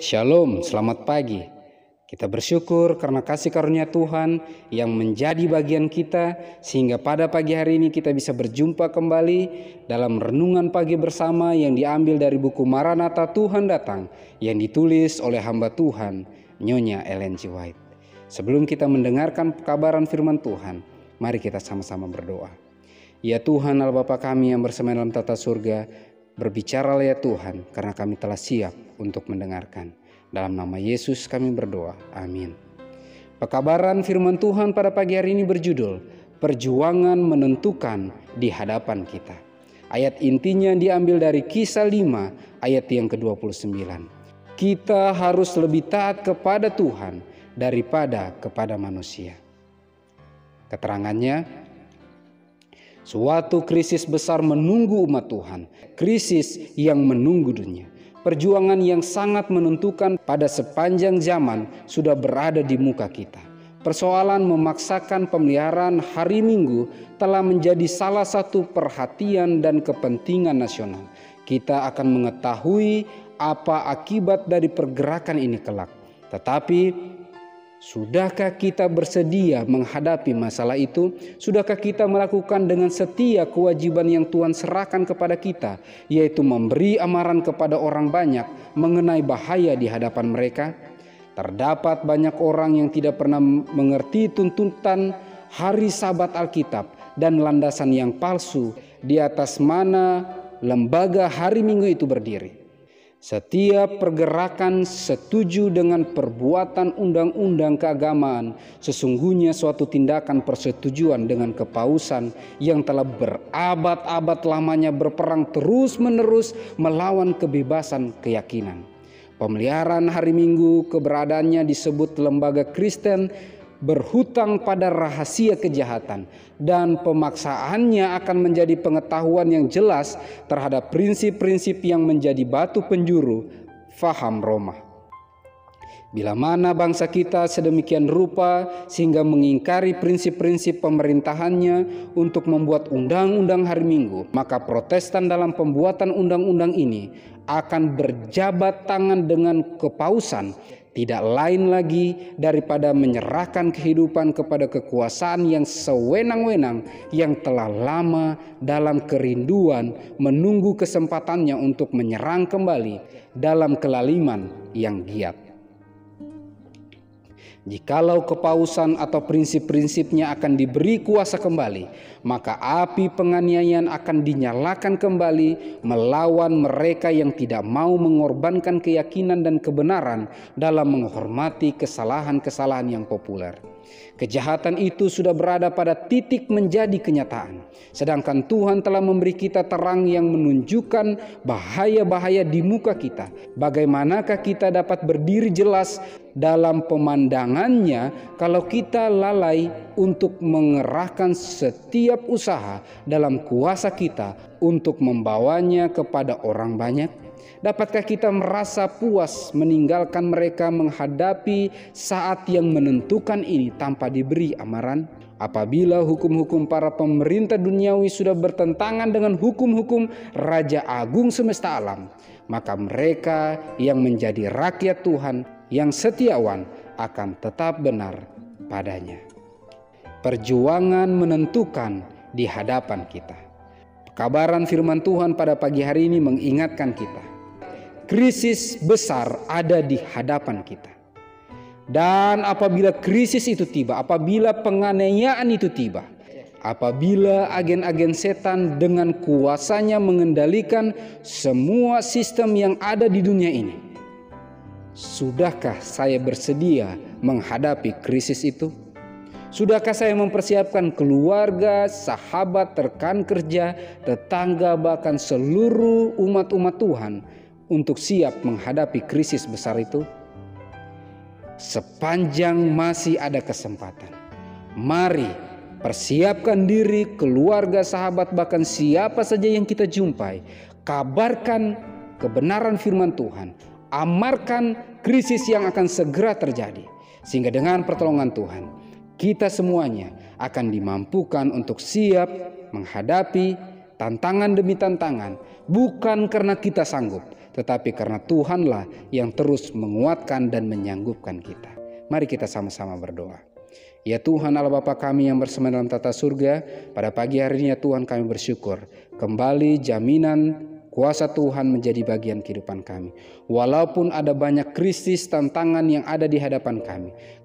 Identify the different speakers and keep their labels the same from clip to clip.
Speaker 1: Shalom, selamat pagi. Kita bersyukur karena kasih karunia Tuhan yang menjadi bagian kita, sehingga pada pagi hari ini kita bisa berjumpa kembali dalam renungan pagi bersama yang diambil dari buku Maranatha Tuhan Datang yang ditulis oleh hamba Tuhan Nyonya Ellen G. White. Sebelum kita mendengarkan kabaran firman Tuhan, mari kita sama-sama berdoa. Ya Tuhan Allah Bapa kami yang bersama dalam tata surga, berbicaralah ya Tuhan, karena kami telah siap untuk mendengarkan. Dalam nama Yesus kami berdoa, amin. Pekabaran firman Tuhan pada pagi hari ini berjudul, Perjuangan Menentukan di Hadapan Kita. Ayat intinya diambil dari Kisah 5 ayat yang ke-29. Kita harus lebih taat kepada Tuhan daripada kepada manusia. Keterangannya, suatu krisis besar menunggu umat Tuhan, krisis yang menunggu dunia. Perjuangan yang sangat menentukan pada sepanjang zaman sudah berada di muka kita. Persoalan memaksakan pemeliharaan hari Minggu telah menjadi salah satu perhatian dan kepentingan nasional. Kita akan mengetahui apa akibat dari pergerakan ini kelak. Tetapi sudahkah kita bersedia menghadapi masalah itu? Sudahkah kita melakukan dengan setia kewajiban yang Tuhan serahkan kepada kita, yaitu memberi amaran kepada orang banyak mengenai bahaya di hadapan mereka? Terdapat banyak orang yang tidak pernah mengerti tuntutan hari Sabat Alkitab dan landasan yang palsu di atas mana lembaga hari Minggu itu berdiri. Setiap pergerakan setuju dengan perbuatan undang-undang keagamaan sesungguhnya suatu tindakan persetujuan dengan kepausan yang telah berabad-abad lamanya berperang terus-menerus melawan kebebasan keyakinan. Pemeliharaan hari Minggu keberadaannya disebut lembaga Kristen berhutang pada rahasia kejahatan, dan pemaksaannya akan menjadi pengetahuan yang jelas terhadap prinsip-prinsip yang menjadi batu penjuru faham Roma. Bila mana bangsa kita sedemikian rupa sehingga mengingkari prinsip-prinsip pemerintahannya untuk membuat undang-undang hari Minggu, maka Protestan dalam pembuatan undang-undang ini akan berjabat tangan dengan kepausan, tidak lain lagi daripada menyerahkan kehidupan kepada kekuasaan yang sewenang-wenang yang telah lama dalam kerinduan menunggu kesempatannya untuk menyerang kembali dalam kelaliman yang giat. Jikalau kepausan atau prinsip-prinsipnya akan diberi kuasa kembali, maka api penganiayaan akan dinyalakan kembali melawan mereka yang tidak mau mengorbankan keyakinan dan kebenaran dalam menghormati kesalahan-kesalahan yang populer. Kejahatan itu sudah berada pada titik menjadi kenyataan. Sedangkan Tuhan telah memberi kita terang yang menunjukkan bahaya-bahaya di muka kita. Bagaimanakah kita dapat berdiri jelas dalam pemandangannya kalau kita lalai untuk mengerahkan setiap usaha dalam kuasa kita untuk membawanya kepada orang banyak? Dapatkah kita merasa puas meninggalkan mereka menghadapi saat yang menentukan ini tanpa diberi amaran? Apabila hukum-hukum para pemerintah duniawi sudah bertentangan dengan hukum-hukum Raja Agung semesta alam, maka mereka yang menjadi rakyat Tuhan yang setiawan akan tetap benar padanya. Perjuangan menentukan di hadapan kita. Kabaran firman Tuhan pada pagi hari ini mengingatkan kita, krisis besar ada di hadapan kita. Dan apabila krisis itu tiba, apabila penganiayaan itu tiba, apabila agen-agen setan dengan kuasanya mengendalikan semua sistem yang ada di dunia ini, sudahkah saya bersedia menghadapi krisis itu? Sudahkah saya mempersiapkan keluarga, sahabat, rekan kerja, tetangga, bahkan seluruh umat-umat Tuhan untuk siap menghadapi krisis besar itu? Sepanjang masih ada kesempatan, mari persiapkan diri, keluarga, sahabat, bahkan siapa saja yang kita jumpai. Kabarkan kebenaran firman Tuhan. Amarkan krisis yang akan segera terjadi. Sehingga dengan pertolongan Tuhan, kita semuanya akan dimampukan untuk siap menghadapi tantangan demi tantangan, bukan karena kita sanggup, tetapi karena Tuhanlah yang terus menguatkan dan menyanggupkan kita. Mari kita sama-sama berdoa. Ya Tuhan Allah Bapa kami yang bersama dalam tata surga, pada pagi hari ini ya Tuhan kami bersyukur. Kembali jaminan kuasa Tuhan menjadi bagian kehidupan kami. Walaupun ada banyak krisis tantangan yang ada di hadapan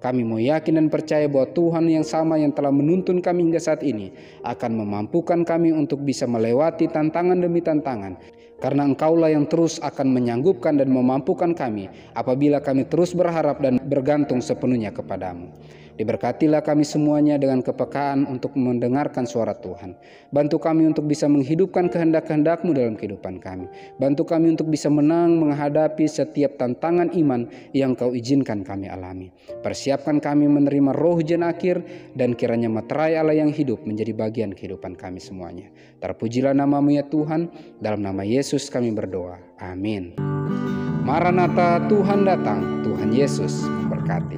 Speaker 1: kami mau yakin dan percaya bahwa Tuhan yang sama yang telah menuntun kami hingga saat ini akan memampukan kami untuk bisa melewati tantangan demi tantangan. Karena Engkaulah yang terus akan menyanggupkan dan memampukan kami apabila kami terus berharap dan bergantung sepenuhnya kepadamu. Diberkatilah kami semuanya dengan kepekaan untuk mendengarkan suara Tuhan. Bantu kami untuk bisa menghidupkan kehendak-kehendak-Mu dalam kehidupan kami. Bantu kami untuk bisa menang menghadapi setiap tantangan iman yang Kau izinkan kami alami. Persiapkan kami menerima roh hujan akhir dan kiranya materai Allah yang hidup menjadi bagian kehidupan kami semuanya. Terpujilah nama-Mu ya Tuhan, dalam nama Yesus kami berdoa. Amin. Maranatha, Tuhan datang, Tuhan Yesus memberkati.